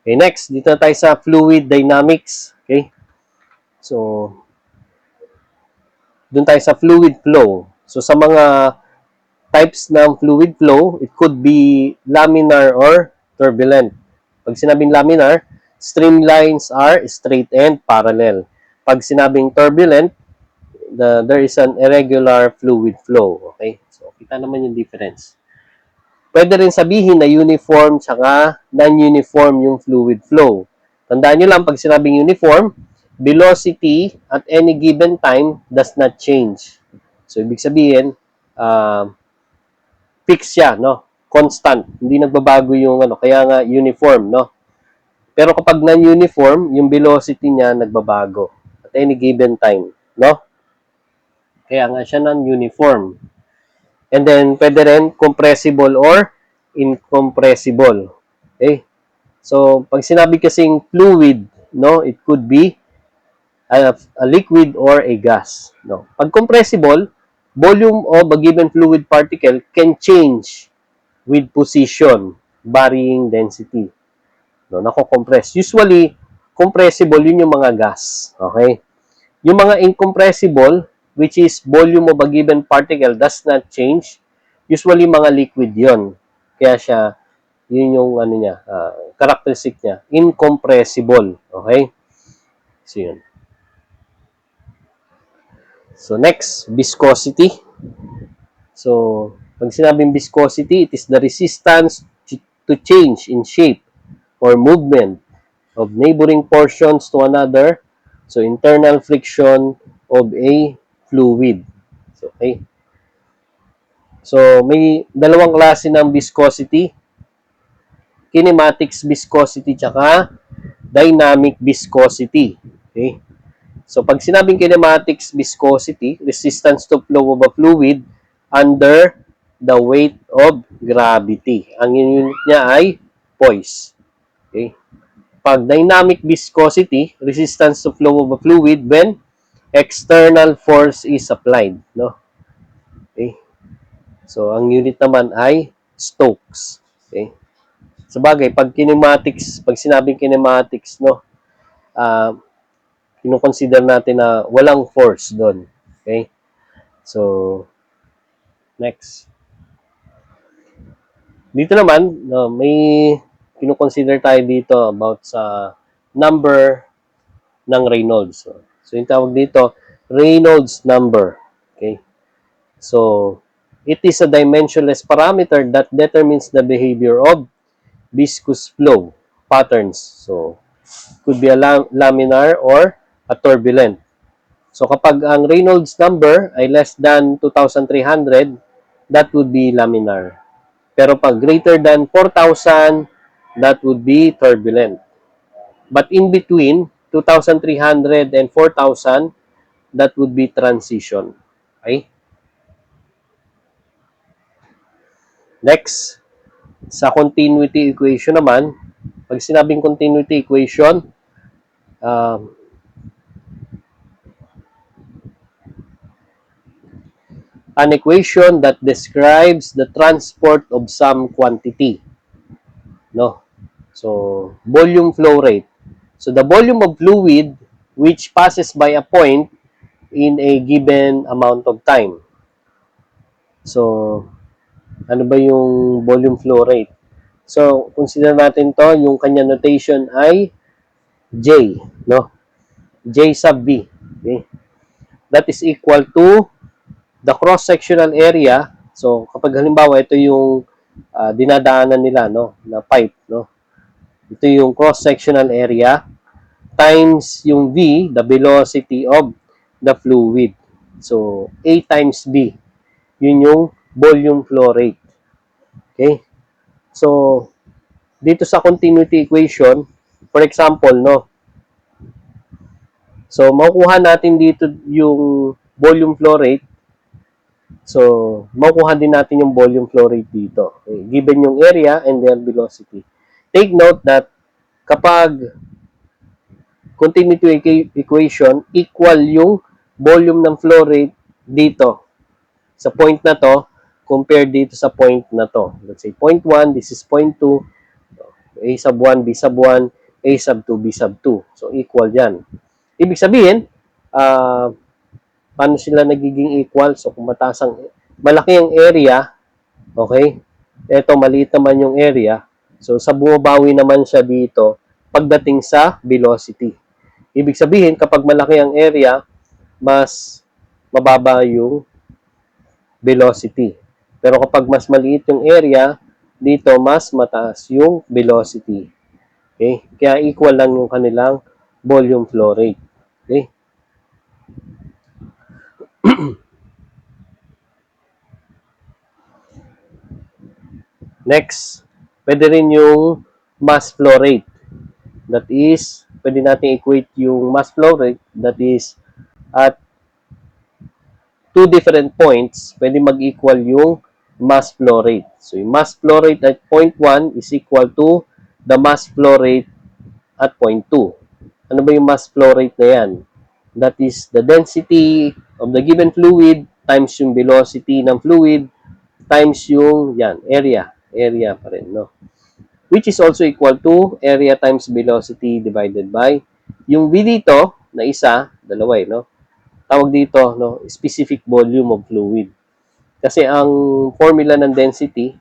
Okay, next, dito na tayo sa fluid dynamics. Okay? So, dun tayo sa fluid flow. So, sa mga types ng fluid flow, it could be laminar or turbulent. Pag sinabing laminar, streamlines are straight and parallel. Pag sinabing turbulent, there is an irregular fluid flow. Okay? So, kita naman yung difference. Pwede rin sabihin na uniform tsaka non-uniform yung fluid flow. Tandaan nyo lang, pag sinabing uniform, velocity at any given time does not change. So, ibig sabihin, fix siya, no? Constant. Hindi nagbabago yung ano, kaya nga uniform, no? Pero kapag non-uniform, yung velocity niya nagbabago at any given time, no? Kaya nga siya non-uniform. And then, pwede rin compressible or incompressible. Okay? So, pag sinabi kasing fluid, no, it could be a liquid or a gas. No? Pag compressible, volume of a given fluid particle can change with position, varying density. No, nako-compress. Usually, compressible, yun yung mga gas. Okay? Yung mga incompressible, which is volume of a given particle does not change, usually mga liquid yon. Kaya siya, yun yung ano niya, characteristic niya, incompressible. Okay? So, yun. So, next, viscosity. So, pag sinabing viscosity, it is the resistance to change in shape or movement of neighboring portions to another. So, internal friction of a fluid. So, okay. So, may dalawang klase ng viscosity. Kinematics viscosity tsaka dynamic viscosity. Okay. So, pag sinabing kinematics viscosity, resistance to flow of a fluid under the weight of gravity. Ang unit niya ay poise. Okay. Pag dynamic viscosity, resistance to flow of a fluid when external force is applied. No? Okay. So, ang unit naman ay Stokes. Okay. Sabagay, pag sinabing kinematics, no, kino-consider natin na walang force doon. Okay? So, next. Dito naman, no, may kino-consider tayo dito about sa number ng Reynolds. So, yung tawag dito, Reynolds number. Okay? So, it is a dimensionless parameter that determines the behavior of viscous flow patterns. So, could be a laminar or a turbulent. So, kapag ang Reynolds number ay less than 2,300, that would be laminar. Pero pag greater than 4,000, that would be turbulent. But in between 2,300 and 4,000, that would be transition. Okay? Next, sa continuity equation naman, pag sinabing continuity equation, an equation that describes the transport of some quantity. No? So, volume flow rate. So, the volume of fluid which passes by a point in a given amount of time. So, ano ba yung volume flow rate? So, consider natin to, yung kanya notation ay J, no? J sub V. Okay? That is equal to the cross-sectional area. So, kapag halimbawa, ito yung dinadaanan nila, no? Na pipe, no? Ito yung cross-sectional area times yung V, the velocity of the fluid. So, A times B. Yun yung volume flow rate. Okay? So, dito sa continuity equation, for example, no? So, makukuha natin dito yung volume flow rate. So, makukuha din natin yung volume flow rate dito. Okay? Given yung area and their velocity. Take note that kapag continuity equation, equal yung volume ng flow rate dito sa point na to compared dito sa point na to. Let's say point 1, this is point 2. A sub 1, B sub 1, A sub 2, B sub 2. So, equal yan. Ibig sabihin, paano sila nagiging equal? So, kung malaki ang area, okay? Ito, maliit naman yung area. So, sa bumabawi naman siya dito pagdating sa velocity. Ibig sabihin, kapag malaki ang area, mas mababa yung velocity. Pero kapag mas maliit yung area, dito mas mataas yung velocity. Okay? Kaya equal lang yung kanilang volume flow rate. Okay? Next, pwede rin yung mass flow rate. That is, pwede natin equate yung mass flow rate, that is, at two different points, pwede mag-equal yung mass flow rate. So, yung mass flow rate at point 1 is equal to the mass flow rate at point 2. Ano ba yung mass flow rate na yan? That is the density of the given fluid times yung velocity ng fluid times yung area. Area pa rin, no? Which is also equal to area times velocity divided by yung V dito na isa, dalawa no? Tawag dito, no? Specific volume of fluid. Kasi ang formula ng density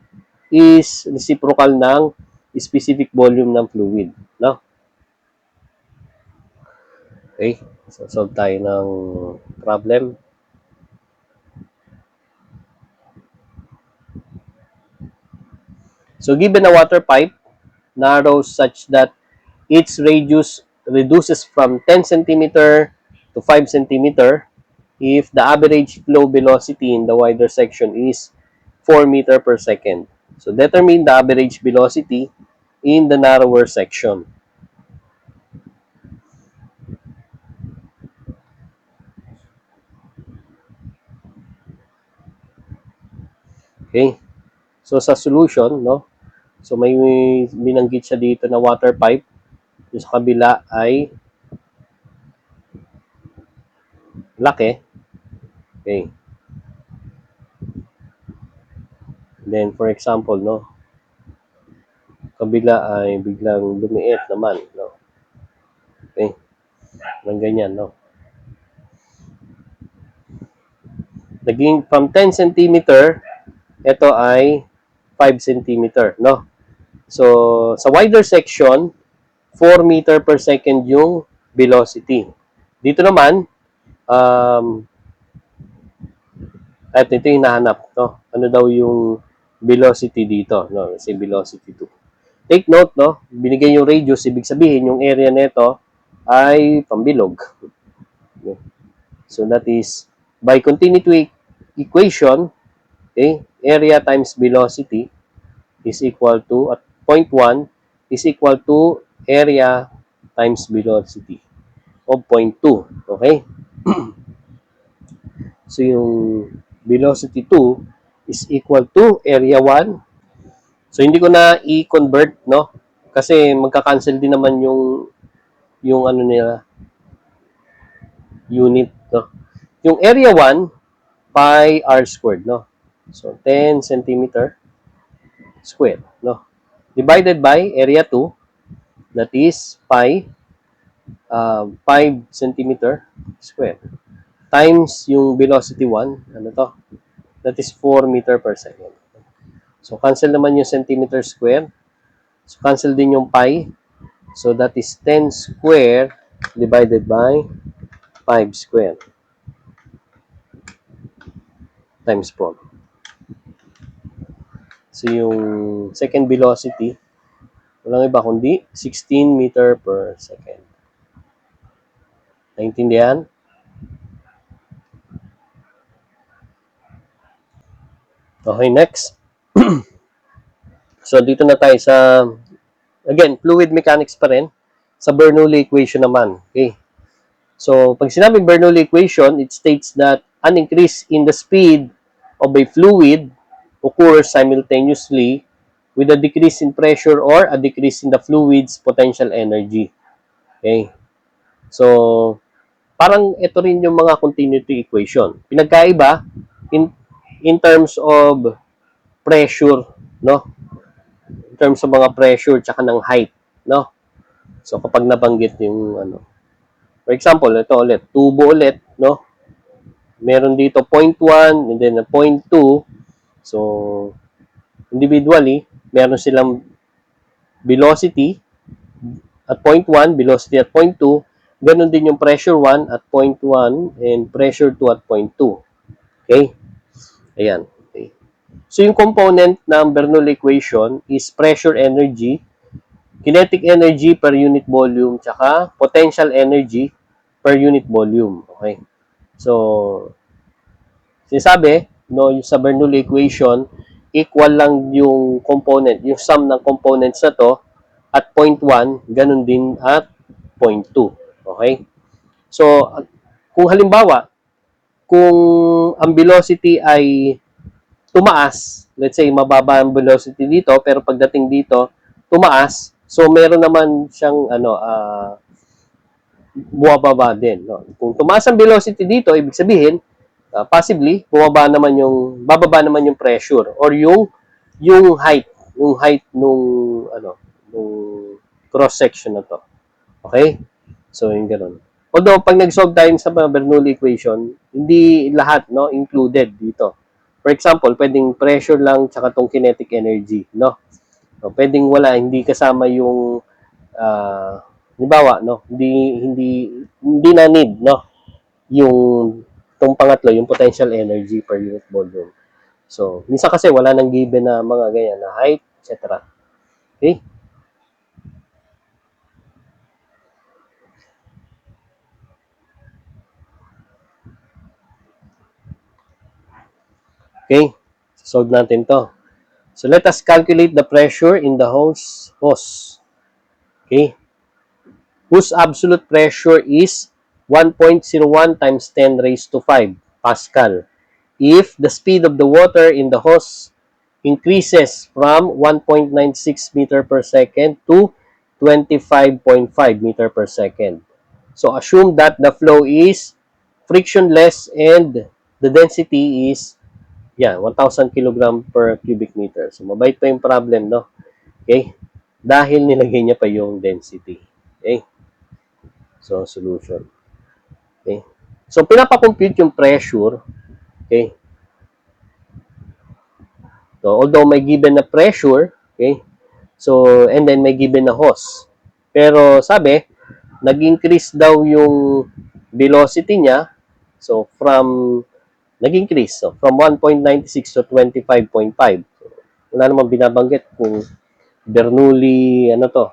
is reciprocal ng specific volume ng fluid, no? Okay, so solve tayo ng problem. So given a water pipe narrow such that its radius reduces from 10 cm to 5 cm if the average flow velocity in the wider section is 4 meter per second. So determine the average velocity in the narrower section. Okay. So sa solution, no? So may binanggit siya dito na water pipe. Yung sa kabila ay laki. Okay. Then for example, no? Kabila ay biglang lumiit naman, no? Okay. Nang ganyan, no? Naging from 10 cm, ito ay 5 cm, no? So, sa wider section, 4 meter per second yung velocity. Dito naman, at ito yung hinahanap, no? Ano daw yung velocity dito, no? Kasi velocity 2. Take note, no? Binigay yung radius, ibig sabihin yung area nito ay pambilog. Okay? So, that is, by continuity equation, okay, area times velocity is equal to, at point 1, is equal to area times velocity of point 2. Okay? So, yung velocity 2 is equal to area 1. So, hindi ko na i-convert, no? Kasi magka-cancel din naman yung ano nila, unit, no? Yung area 1, pi r squared, no? So, 10 centimeter squared, no? Divided by area 2, that is pi 5 centimeter squared. Times yung velocity 1, ano to? That is 4 meter per second. So, cancel naman yung centimeter square. So, cancel din yung pi. So, that is 10 square divided by 5 square times 4. So, yung second velocity, walang iba kundi 16 meter per second. Naintindihan? Okay, next. So, dito na tayo sa, again, fluid mechanics pa rin. Sa Bernoulli equation naman. Okay. So, pag sinabing Bernoulli equation, it states that an increase in the speed of a fluid occurs simultaneously with a decrease in pressure or a decrease in the fluid's potential energy. Okay. So, parang ito rin yung mga continuity equation. Pinagkaiba in terms of pressure, no? In terms of mga pressure tsaka ng height, no? So, kapag nabanggit yung ano. For example, ito ulit, tubo ulit, no? Meron dito 0.1 and then 0.2. So, individually, meron silang velocity at 0.1, velocity at 0.2. Ganon din yung pressure 1 at 0.1 and pressure 2 at 0.2. Okay? Ayan. Okay. So, yung component ng Bernoulli equation is pressure energy, kinetic energy per unit volume, tsaka potential energy per unit volume. Okay? So, sinasabi, no, yung sa Bernoulli equation, equal lang yung component, yung sum ng components na to at 0.1, ganun din at 0.2. Okay? So, kung halimbawa, kung ang velocity ay tumaas, let's say mababa ang velocity dito, pero pagdating dito, tumaas, so meron naman siyang bumababa din. No? Kung tumaas ang velocity dito, ibig sabihin, possibly, bababa naman yung pressure or yung height nung, nung cross-section na to. Okay? So, yung ganoon. Although, pag nag-solve tayo sa Bernoulli equation, hindi lahat, no, included dito. For example, pwedeng pressure lang tsaka tong kinetic energy, no? So, pwedeng wala, hindi kasama yung halimbawa, no, hindi na need, no, yung tong pangatlo, yung potential energy per unit volume. So, minsan kasi wala nang given na mga ganyan na height, etc. Okay? Okay? Solve natin to. So, let us calculate the pressure in the hose. Okay? Whose absolute pressure is 1.01 times 10 raised to 5 Pascal. If the speed of the water in the hose increases from 1.96 meter per second to 25.5 meter per second. So, assume that the flow is frictionless and the density is 1,000 kg per cubic meter. So, mabait pa yung problem, no? Okay? Dahil nilagay niya pa yung density. Okay? So, solution. Okay? So, pinapakompute yung pressure. Okay? So, although may given na pressure, okay? So, and then may given na hose. Pero, sabi, nag-increase daw yung velocity niya. So, nag-increase. So, from 1.96 to 25.5. So, wala namang binabanggit kung Bernoulli, ano to.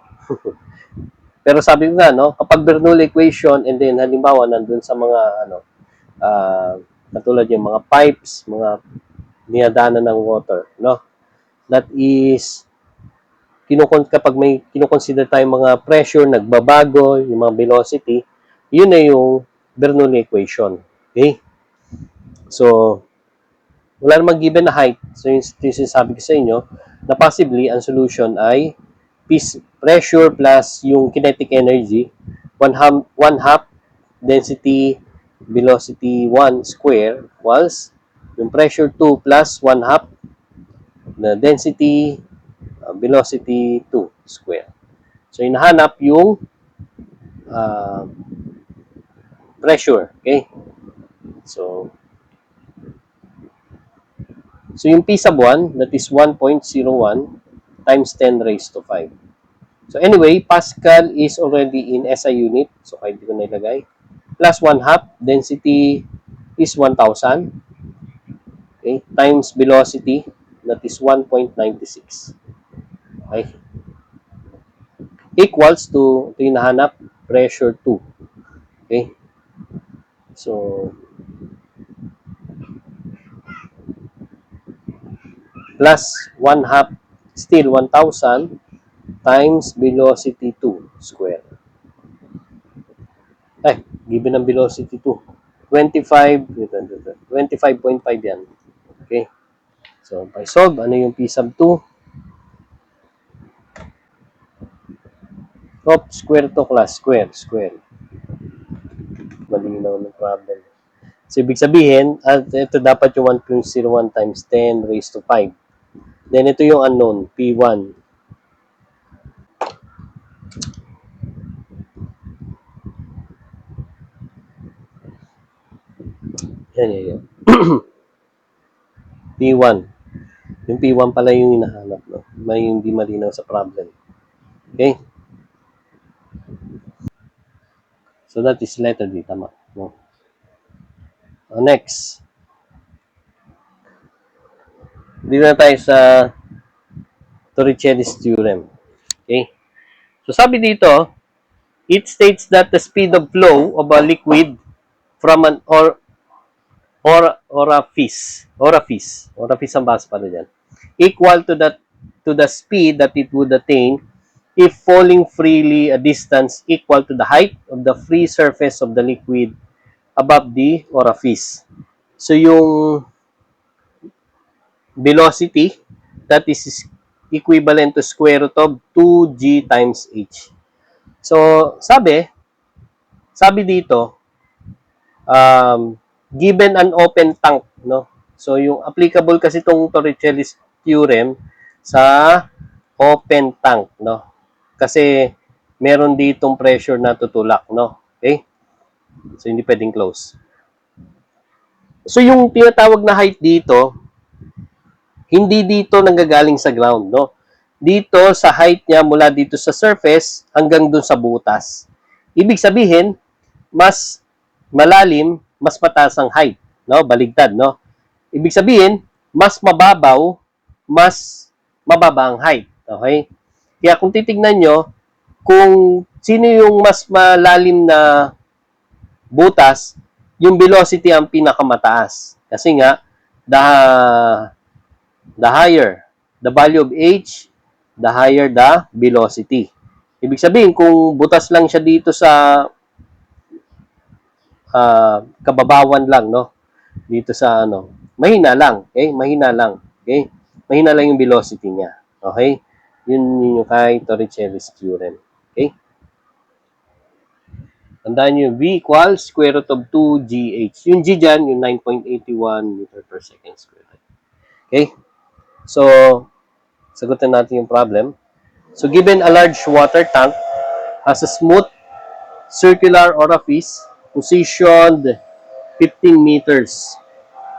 Pero sabi ko nga, no, kapag Bernoulli equation and then halimbawa nandun sa mga, katulad yung mga pipes, mga dinadaanan ng water, no? That is, kapag may kinukonsider tayong mga pressure, nagbabago, yung mga velocity, yun na yung Bernoulli equation. Okay? So, wala namang given na height. So, yung sinasabi ko sa inyo, na possibly, ang solution ay pressure plus yung kinetic energy, one half density velocity 1 square equals yung pressure 2 plus one half the density velocity 2 square. So, hinahanap yung pressure. Okay? So, yung P sub 1, that is 1.01 times 10 raised to 5. So, anyway, Pascal is already in SI unit. So, kahit di ko na ilagay. Plus 1 half, density is 1,000. Okay? Times velocity, that is 1.96. Okay? Equals to, ito yung nahanap, pressure 2. Okay? So, plus 1 half, still 1,000 times velocity 2 square. Ay, given ang velocity 2. 25.5 yan. Okay? So, by solve, ano yung P sub 2? Square to class, square. Malinaw ng problem. So, ibig sabihin, ito dapat yung 1.01 times 10 raised to 5. Then, ito yung unknown, P1. Yan. P1. Yung P1 pala yung hinahanap, no? May hindi malinaw sa problem. Okay? So that is letter D, tama. No? Next. Dito na tayo sa Torricelli's theorem. Okay? So sabi dito, it states that the speed of flow of a liquid from an orifice ang basa pa dyan, equal to the speed that it would attain if falling freely a distance equal to the height of the free surface of the liquid above the orifice. So yung velocity, that is equivalent to square root of 2g times h. So sabi dito, given an open tank, no? So yung applicable kasi itong Torricelli's theorem sa open tank, no? Kasi meron ditong pressure na tutulak, no? Okay? So hindi pwedeng close. So yung tinatawag na height dito, hindi dito nanggagaling sa ground, no? Dito sa height niya mula dito sa surface hanggang dun sa butas. Ibig sabihin, mas malalim, mas mataas ang height, no? Baligtad, no? Ibig sabihin, mas mababaw, mas mababa ang height. Okay? Kaya kung titignan nyo, kung sino yung mas malalim na butas, yung velocity ang pinakamataas. Kasi nga, the higher the value of h, the higher the velocity. Ibig sabihin, kung butas lang siya dito sa kababawan lang, no? Dito sa ano, mahina lang, okay? Mahina lang, okay? Mahina lang yung velocity niya, okay? Yun yung kay Torricelli's theorem, okay? Tandaan nyo, V equals square root of 2gh. Yung g dyan, yung 9.81 meter per second squared. Okay? So, sagutin natin yung problem. So, given a large water tank has a smooth circular orifice positioned 15 meters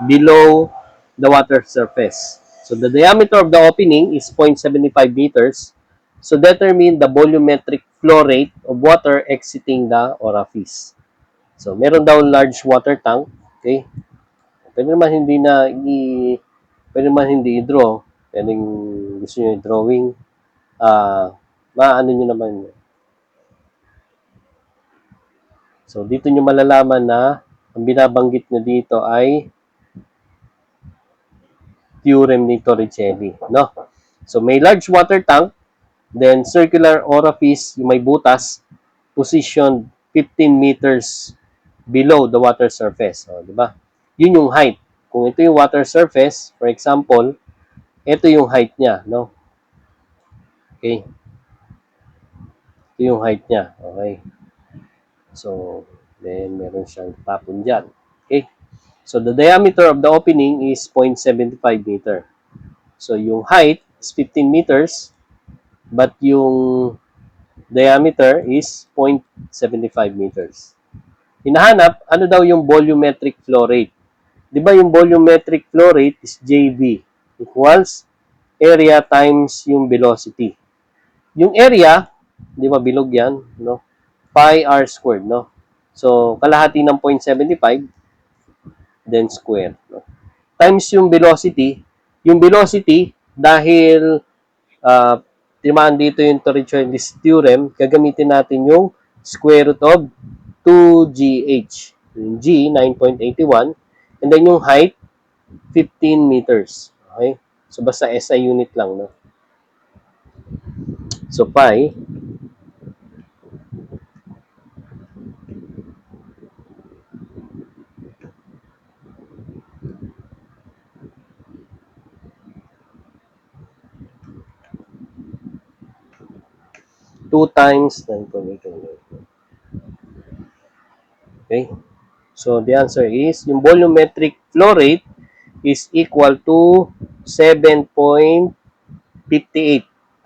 below the water surface. So, the diameter of the opening is 0.75 meters. So, determine the volumetric flow rate of water exiting the orifice. So, meron daw large water tank. Okay? Pwede naman hindi i-draw. Pwedeng gusto nyo i-drawing. Maano nyo naman. So, dito nyo malalaman na ang binabanggit nyo dito ay theorem ni Torricelli. No? So, may large water tank, then circular orifice, yung may butas, positioned 15 meters below the water surface. O, di ba? Yun yung height. Kung ito yung water surface, for example, ito yung height niya, no? Okay. Ito yung height niya. Okay. So, then meron siyang tapon dyan. Okay. So, the diameter of the opening is 0.75 meter. So, yung height is 15 meters, but yung diameter is 0.75 meters. Hinahanap, ano daw yung volumetric flow rate? Di ba yung volumetric flow rate is JV equals area times yung velocity. Yung area, di ba bilog yan, no? Pi r squared, no? So, kalahati ng 0.75, then square, no? Times yung velocity, dahil timaan dito yung Torricelli's theorem, gagamitin natin yung square root of 2gh. Yung g, 9.81, and then yung height, 15 meters. Okay? So, basta SI unit lang, no? So, pi 2 times 9.8. Okay? So, the answer is, yung volumetric flow rate is equal to 7.58.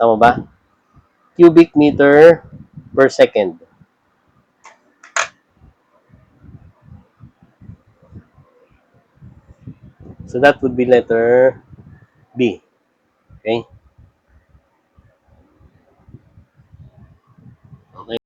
Tama ba? Cubic meter per second. So that would be letter B. Okay?